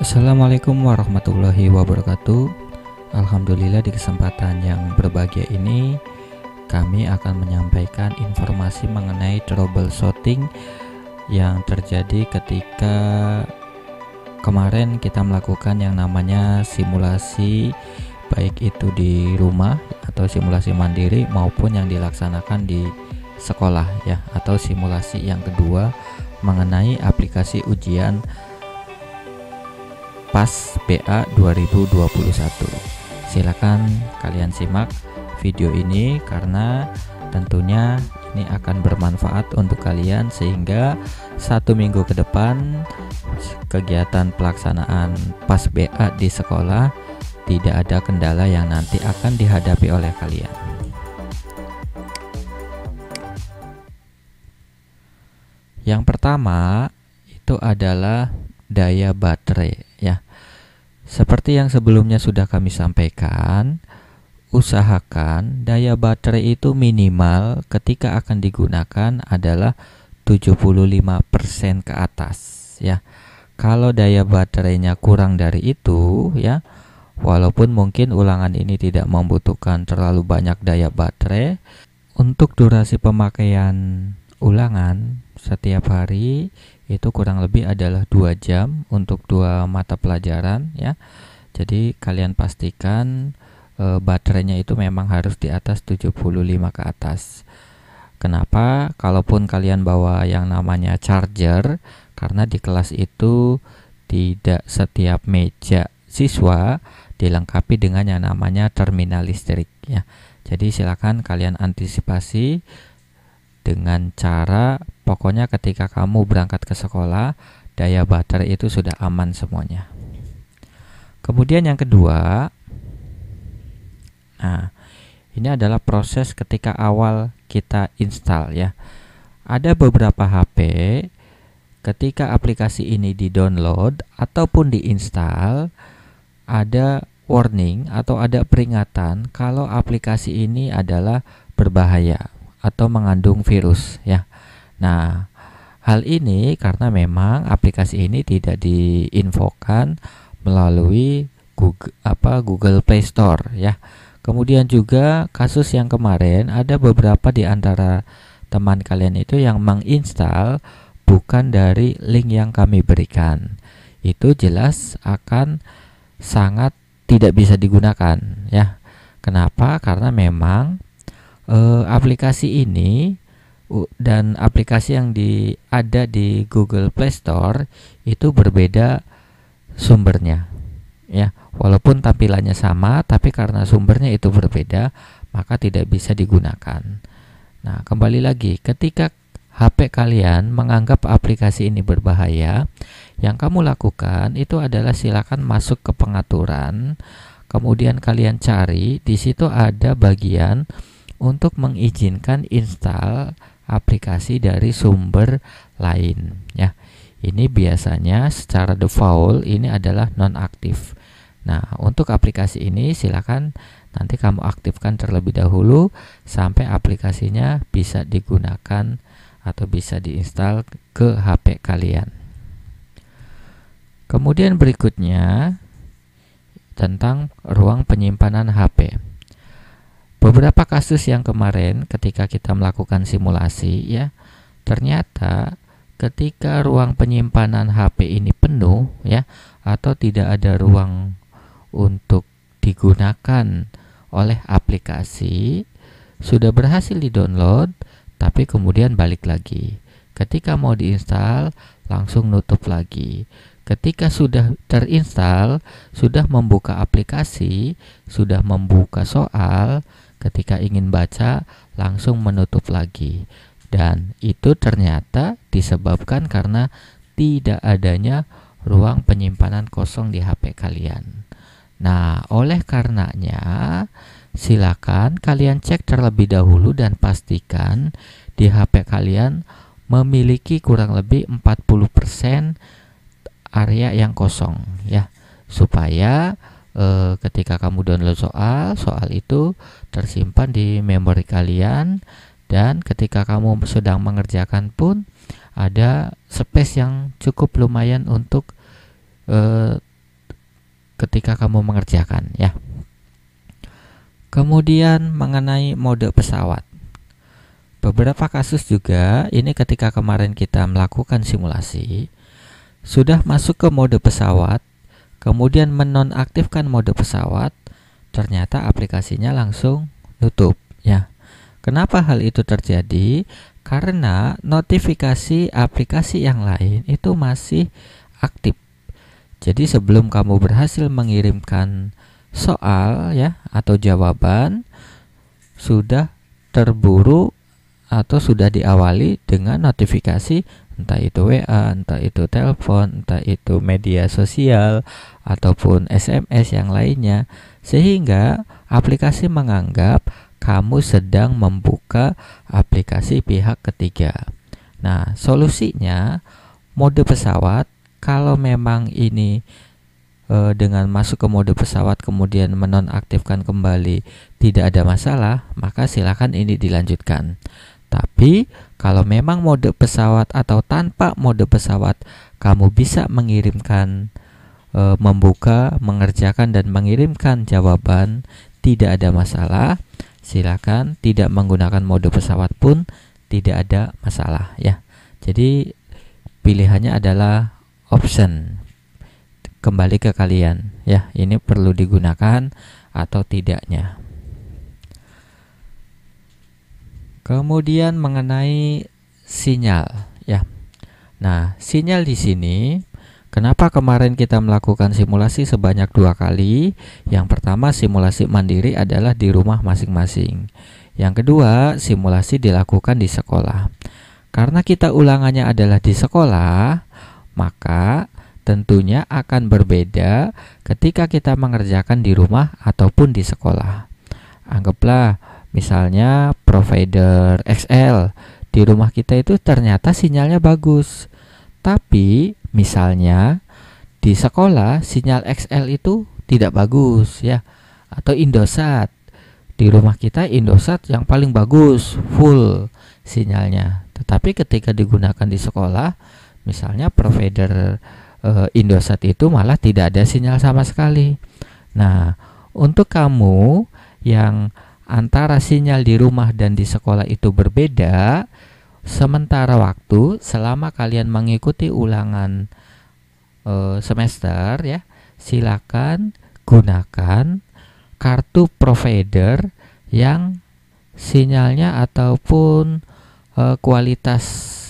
Assalamualaikum warahmatullahi wabarakatuh. Alhamdulillah, di kesempatan yang berbahagia ini kami akan menyampaikan informasi mengenai troubleshooting yang terjadi ketika kemarin kita melakukan yang namanya simulasi, baik itu di rumah atau simulasi mandiri maupun yang dilaksanakan di sekolah ya, atau simulasi yang kedua mengenai aplikasi ujian PAS BA 2021. Silakan kalian simak video ini karena tentunya ini akan bermanfaat untuk kalian, sehingga 1 minggu ke depan kegiatan pelaksanaan PAS BA di sekolah tidak ada kendala yang nanti akan dihadapi oleh kalian. Yang pertama itu adalah daya baterai ya. Seperti yang sebelumnya sudah kami sampaikan, usahakan daya baterai itu minimal ketika akan digunakan adalah 75% ke atas ya. Kalau daya baterainya kurang dari itu ya, walaupun mungkin ulangan ini tidak membutuhkan terlalu banyak daya baterai, untuk durasi pemakaian ulangan setiap hari itu kurang lebih adalah 2 jam untuk 2 mata pelajaran ya. Jadi kalian pastikan baterainya itu memang harus di atas 75 ke atas. Kenapa? Kalaupun kalian bawa yang namanya charger, karena di kelas itu tidak setiap meja siswa dilengkapi dengan yang namanya terminal listrik ya. Jadi silakan kalian antisipasi dengan cara pokoknya ketika kamu berangkat ke sekolah, daya baterai itu sudah aman semuanya. Kemudian yang kedua, nah ini adalah proses ketika awal kita install ya. Ada beberapa HP ketika aplikasi ini di-download ataupun diinstal, ada warning atau ada peringatan kalau aplikasi ini adalah berbahaya atau mengandung virus ya. Nah, hal ini karena memang aplikasi ini tidak diinfokan melalui Google Play Store ya. Kemudian juga kasus yang kemarin ada beberapa di antara teman kalian itu yang menginstal bukan dari link yang kami berikan. Itu jelas akan sangat tidak bisa digunakan ya. Kenapa? Karena memang aplikasi ini dan aplikasi yang ada di Google Play Store itu berbeda sumbernya ya. Walaupun tampilannya sama, tapi karena sumbernya itu berbeda, maka tidak bisa digunakan. Nah, kembali lagi, ketika HP kalian menganggap aplikasi ini berbahaya, yang kamu lakukan itu adalah silakan masuk ke pengaturan, kemudian kalian cari di situ ada bagian untuk mengizinkan install aplikasi dari sumber lain ya. Ini biasanya secara default ini adalah nonaktif. Nah, untuk aplikasi ini silakan nanti kamu aktifkan terlebih dahulu sampai aplikasinya bisa digunakan atau bisa diinstal ke HP kalian. Kemudian berikutnya tentang ruang penyimpanan HP. Beberapa kasus yang kemarin ketika kita melakukan simulasi ya, ternyata ketika ruang penyimpanan HP ini penuh ya, atau tidak ada ruang untuk digunakan oleh aplikasi, sudah berhasil di-download tapi kemudian balik lagi. Ketika mau diinstal langsung nutup lagi. Ketika sudah terinstall, sudah membuka aplikasi, sudah membuka soal, ketika ingin baca langsung menutup lagi. Dan itu ternyata disebabkan karena tidak adanya ruang penyimpanan kosong di HP kalian. Nah, oleh karenanya silakan kalian cek terlebih dahulu dan pastikan di HP kalian memiliki kurang lebih 40% area yang kosong ya, supaya ketika kamu download soal itu tersimpan di memori kalian, dan ketika kamu sedang mengerjakan pun ada space yang cukup lumayan untuk ketika kamu mengerjakan ya. Kemudian mengenai mode pesawat. Beberapa kasus juga ini ketika kemarin kita melakukan simulasi sudah masuk ke mode pesawat, kemudian menonaktifkan mode pesawat, ternyata aplikasinya langsung tutup ya. Kenapa hal itu terjadi? Karena notifikasi aplikasi yang lain itu masih aktif. Jadi sebelum kamu berhasil mengirimkan soal ya atau jawaban, sudah terburu atau sudah diawali dengan notifikasi, entah itu WA, entah itu telepon, entah itu media sosial ataupun SMS yang lainnya, sehingga aplikasi menganggap kamu sedang membuka aplikasi pihak ketiga. Nah, solusinya mode pesawat, kalau memang ini dengan masuk ke mode pesawat kemudian menonaktifkan kembali tidak ada masalah, maka silakan ini dilanjutkan. Tapi kalau memang mode pesawat atau tanpa mode pesawat kamu bisa mengirimkan, membuka, mengerjakan dan mengirimkan jawaban, tidak ada masalah, silakan. Tidak menggunakan mode pesawat pun tidak ada masalah ya. Jadi pilihannya adalah option, kembali ke kalian ya, ini perlu digunakan atau tidaknya. Kemudian mengenai sinyal ya. Nah, sinyal di sini kenapa kemarin kita melakukan simulasi sebanyak 2 kali? Yang pertama simulasi mandiri adalah di rumah masing-masing. Yang kedua simulasi dilakukan di sekolah. Karena kita ulangannya adalah di sekolah, maka tentunya akan berbeda ketika kita mengerjakan di rumah ataupun di sekolah. Anggaplah misalnya provider XL di rumah kita itu ternyata sinyalnya bagus, tapi misalnya di sekolah sinyal XL itu tidak bagus ya, atau Indosat. Di rumah kita Indosat yang paling bagus, full sinyalnya. Tetapi ketika digunakan di sekolah, misalnya provider Indosat itu malah tidak ada sinyal sama sekali. Nah, untuk kamu yang antara sinyal di rumah dan di sekolah itu berbeda, sementara waktu selama kalian mengikuti ulangan semester ya, silakan gunakan kartu provider yang sinyalnya ataupun kualitas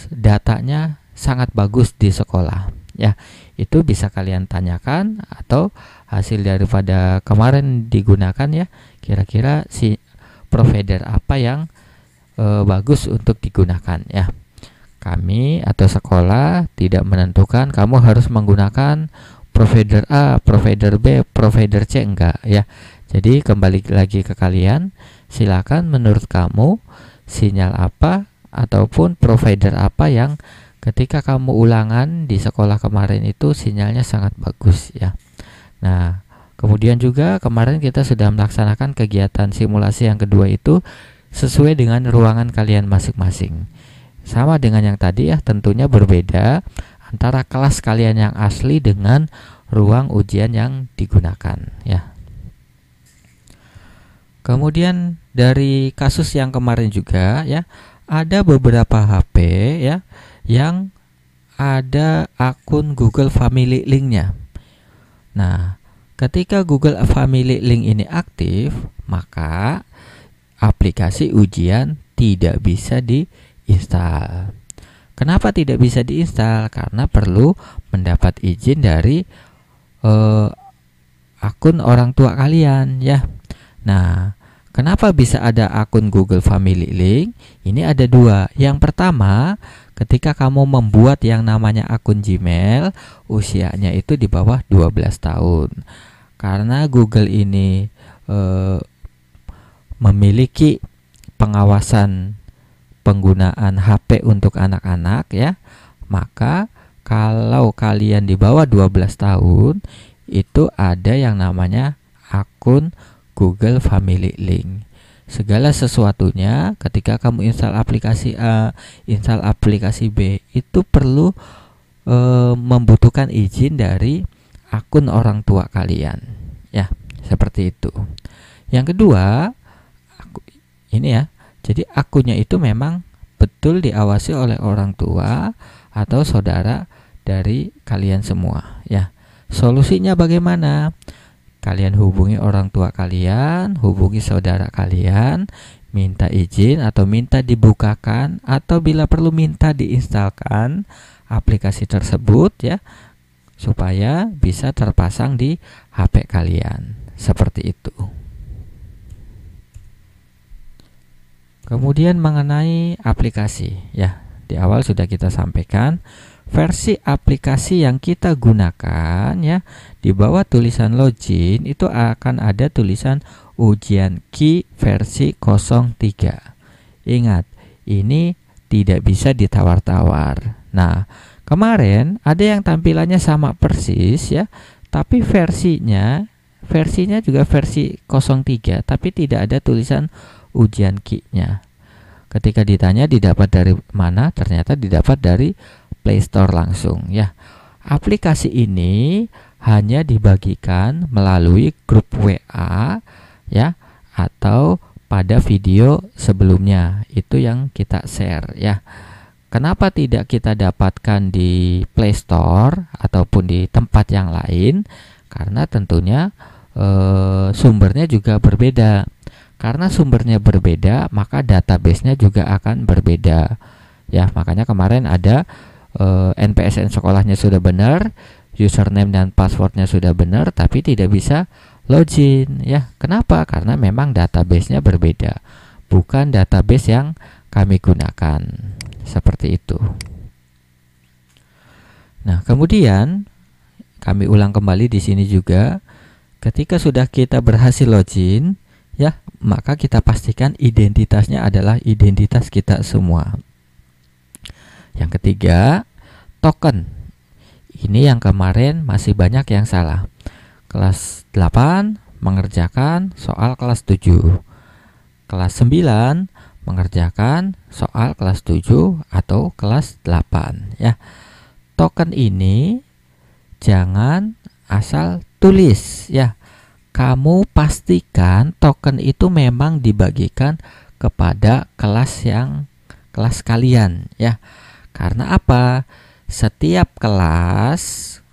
datanya sangat bagus di sekolah ya. Itu bisa kalian tanyakan atau hasil daripada kemarin digunakan ya, kira-kira si provider apa yang bagus untuk digunakan ya. Kami atau sekolah tidak menentukan kamu harus menggunakan provider A, provider B, provider C, enggak ya. Jadi kembali lagi ke kalian, silakan menurut kamu sinyal apa ataupun provider apa yang ketika kamu ulangan di sekolah kemarin itu sinyalnya sangat bagus ya. Nah, kemudian juga kemarin kita sudah melaksanakan kegiatan simulasi yang kedua itu sesuai dengan ruangan kalian masing-masing. Sama dengan yang tadi ya, tentunya berbeda antara kelas kalian yang asli dengan ruang ujian yang digunakan ya. Kemudian dari kasus yang kemarin juga ya, ada beberapa HP ya yang ada akun Google Family Link-nya. Nah, ketika Google Family Link ini aktif, maka aplikasi ujian tidak bisa diinstal. Kenapa tidak bisa diinstal? Karena perlu mendapat izin dari akun orang tua kalian ya. Nah, kenapa bisa ada akun Google Family Link? Ini ada 2. Yang pertama, ketika kamu membuat yang namanya akun Gmail, usianya itu di bawah 12 tahun. Karena Google ini memiliki pengawasan penggunaan HP untuk anak-anak ya, maka kalau kalian di bawah 12 tahun itu ada yang namanya akun Google Family Link. Segala sesuatunya ketika kamu install aplikasi A, install aplikasi B, itu perlu membutuhkan izin dari akun orang tua kalian. Ya, seperti itu. Yang kedua, ini ya. Jadi akunnya itu memang betul diawasi oleh orang tua atau saudara dari kalian semua, ya. Solusinya bagaimana? Kalian hubungi orang tua kalian, hubungi saudara kalian, minta izin atau minta dibukakan atau bila perlu minta diinstalkan aplikasi tersebut, ya, supaya bisa terpasang di HP kalian. Seperti itu. Kemudian mengenai aplikasi, ya, di awal sudah kita sampaikan versi aplikasi yang kita gunakan, ya, di bawah tulisan login itu akan ada tulisan ujian Ki versi 03. Ingat, ini tidak bisa ditawar-tawar. Nah, kemarin ada yang tampilannya sama persis, ya, tapi versinya juga versi 03, tapi tidak ada tulisan ujian Ki-nya. Ketika ditanya didapat dari mana, ternyata didapat dari Play Store langsung, ya. Aplikasi ini hanya dibagikan melalui grup WA, ya, atau pada video sebelumnya itu yang kita share, ya. Kenapa tidak kita dapatkan di Play Store ataupun di tempat yang lain? Karena tentunya sumbernya juga berbeda. Karena sumbernya berbeda, maka database-nya juga akan berbeda. Ya, makanya kemarin ada NPSN sekolahnya sudah benar, username dan passwordnya sudah benar, tapi tidak bisa login. Ya, kenapa? Karena memang database-nya berbeda, bukan database yang kami gunakan. Seperti itu. Nah, kemudian kami ulang kembali di sini juga, ketika sudah kita berhasil login, ya, maka kita pastikan identitasnya adalah identitas kita semua. Yang ketiga, token. Ini yang kemarin masih banyak yang salah. Kelas 8 mengerjakan soal kelas 7. Kelas 9 mengerjakan soal kelas 7 atau kelas 8, ya. Token ini jangan asal tulis, ya. Kamu pastikan token itu memang dibagikan kepada kelas kalian, ya. Karena apa? Setiap kelas,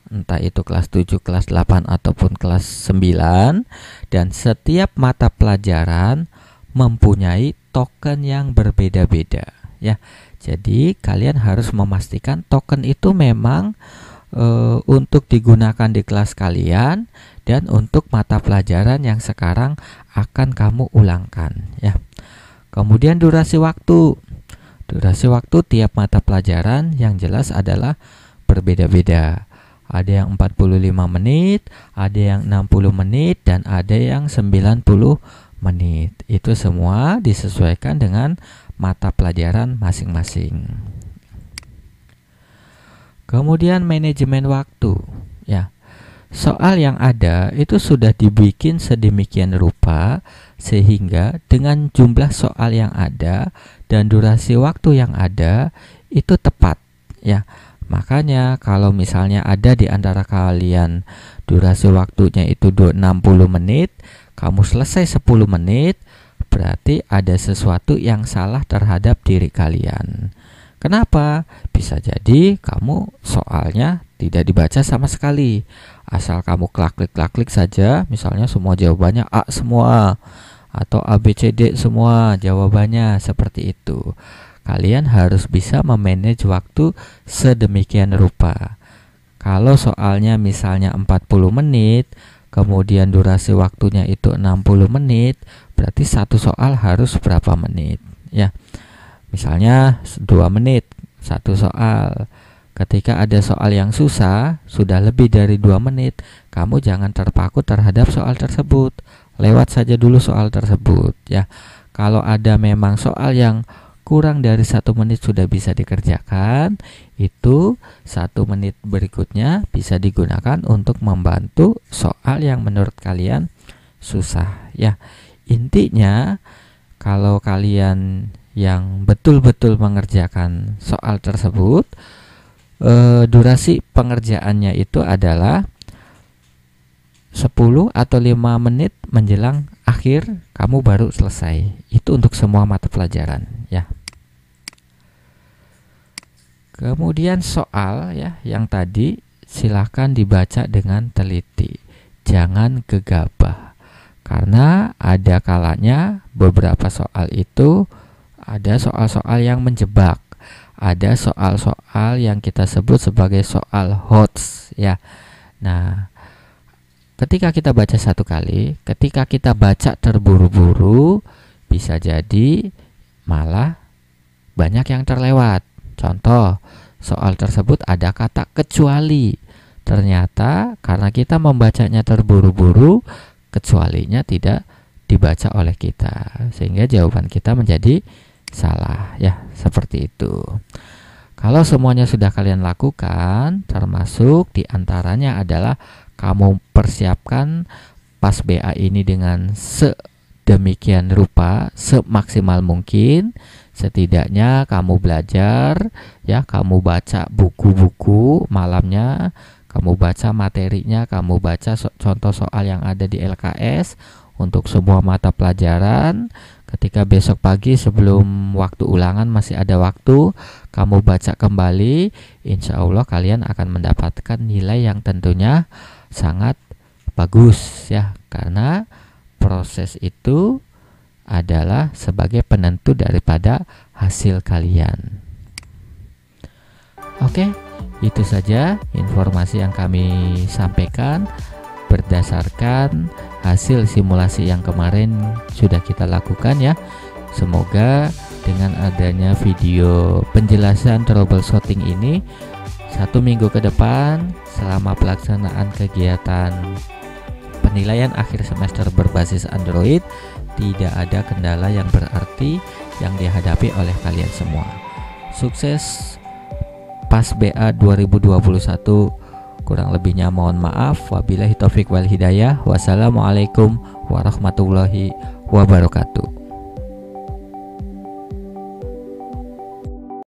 entah itu kelas 7, kelas 8 ataupun kelas 9, dan setiap mata pelajaran mempunyai token yang berbeda-beda, ya. Jadi kalian harus memastikan token itu memang untuk digunakan di kelas kalian dan untuk mata pelajaran yang sekarang akan kamu ulangkan, ya. Kemudian durasi waktu. Durasi waktu tiap mata pelajaran yang jelas adalah berbeda-beda. Ada yang 45 menit, ada yang 60 menit, dan ada yang 90 menit. Itu semua disesuaikan dengan mata pelajaran masing-masing. Kemudian manajemen waktu, ya. Soal yang ada itu sudah dibikin sedemikian rupa sehingga dengan jumlah soal yang ada dan durasi waktu yang ada itu tepat, ya. Makanya kalau misalnya ada di antara kalian durasi waktunya itu 60 menit, kamu selesai 10 menit, berarti ada sesuatu yang salah terhadap diri kalian. Kenapa? Bisa jadi kamu soalnya tidak dibaca sama sekali. Asal kamu klik saja, misalnya semua jawabannya A semua atau A, B, C, D semua jawabannya, seperti itu. Kalian harus bisa memanage waktu sedemikian rupa. Kalau soalnya misalnya 40 menit, kemudian durasi waktunya itu 60 menit, berarti satu soal harus berapa menit, ya. Misalnya 2 menit satu soal. Ketika ada soal yang susah, sudah lebih dari 2 menit, kamu jangan terpaku terhadap soal tersebut. Lewat saja dulu soal tersebut, ya. Kalau ada memang soal yang kurang dari 1 menit sudah bisa dikerjakan, itu 1 menit berikutnya bisa digunakan untuk membantu soal yang menurut kalian susah, ya. Intinya, kalau kalian yang betul-betul mengerjakan soal tersebut, durasi pengerjaannya itu adalah 10 atau 5 menit menjelang akhir kamu baru selesai. Itu untuk semua mata pelajaran ya. Kemudian soal ya yang tadi silahkan dibaca dengan teliti. Jangan gegabah. Karena ada kalanya beberapa soal itu ada soal-soal yang menjebak. Ada soal-soal yang kita sebut sebagai soal HOTS ya. Nah, ketika kita baca satu kali, ketika kita baca terburu-buru, bisa jadi malah banyak yang terlewat. Contoh, soal tersebut ada kata kecuali. Ternyata karena kita membacanya terburu-buru, kecualinya tidak dibaca oleh kita, sehingga jawaban kita menjadi salah ya, seperti itu. Kalau semuanya sudah kalian lakukan, termasuk diantaranya adalah kamu persiapkan pas BA ini dengan sedemikian rupa, semaksimal mungkin. Setidaknya kamu belajar ya, kamu baca buku-buku malamnya, kamu baca materinya, kamu baca contoh soal yang ada di LKS untuk semua mata pelajaran. Ketika besok pagi sebelum waktu ulangan masih ada waktu, kamu baca kembali, insya Allah kalian akan mendapatkan nilai yang tentunya sangat bagus ya, karena proses itu adalah sebagai penentu daripada hasil kalian. Oke, itu saja informasi yang kami sampaikan berdasarkan hasil simulasi yang kemarin sudah kita lakukan ya. Semoga dengan adanya video penjelasan troubleshooting ini, 1 minggu ke depan selama pelaksanaan kegiatan penilaian akhir semester berbasis Android, tidak ada kendala yang berarti yang dihadapi oleh kalian semua. Sukses PAS BA 2021. Kurang lebihnya mohon maaf. Wabillahi taufik wal hidayah. Wassalamualaikum warahmatullahi wabarakatuh.